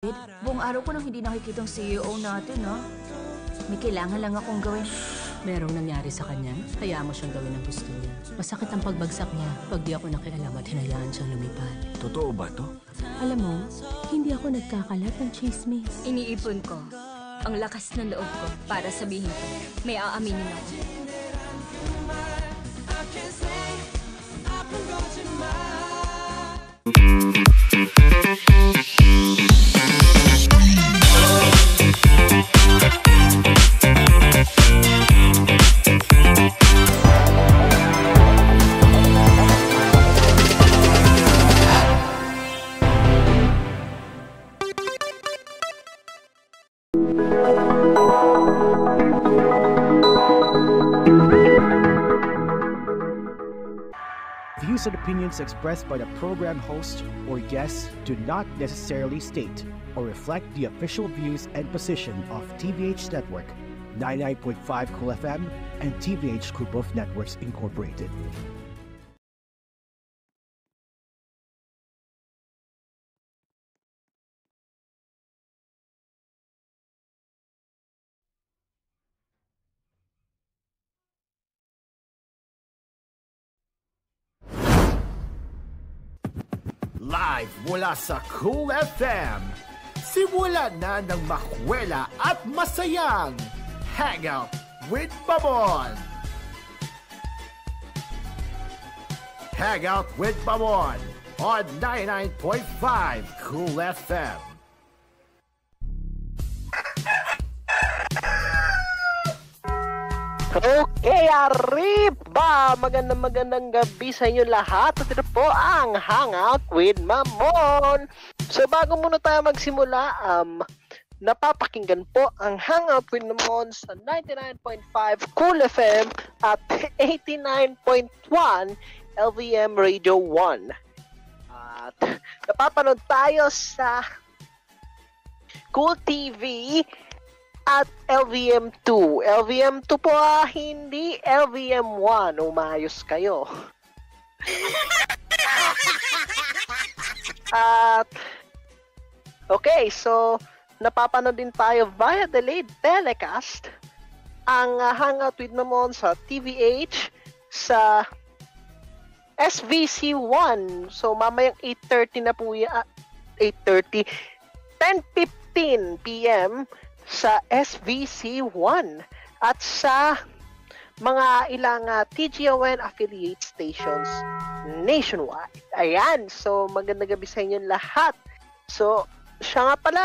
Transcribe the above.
Buong araw ko nang hindi nakikitang CEO natin, ha? May kailangan lang akong gawin. Merong nangyari sa kanya, hayaan mo siyang gawin ang gusto niya. Masakit ang pagbagsak niya pag di ako nakialam at hinayaan siyang lumipad. Totoo ba to? Alam mo, hindi ako nagkakalat ng chismis. Iniipon ko ang lakas ng loob ko para sabihin ko, may aaminin ako. Views and opinions expressed by the program host or guests do not necessarily state or reflect the official views and position of TVH Network, 99.5 Cool FM, and TVH Group of Networks Incorporated. Live mula sa Cool FM, simulan na ng makwela at masayang Hangout with Babon. Hangout with Babon on 99.5 Cool FM. Okay, Arriba! Magandang gabi sa inyo lahat. At ito po ang Hangout with Mamon. So bago muna tayo magsimula, napapakinggan po ang Hangout with Mamon sa 99.5 Cool FM at 89.1 LVM Radio 1. At napapanood tayo sa Cool TV at LVM2. LVM2 po, hindi LVM1. Umayos kayo. At okay, so napapanood din tayo via delayed telecast ang Hangout with Mamon sa TVH sa SVC1. So mamayang 8:30 na po yan. 8:30 10:15 PM sa SVC1 at sa mga ilang TGON affiliate stations nationwide. Ayan, so magandang gabi sa inyo lahat. So, siya nga pala,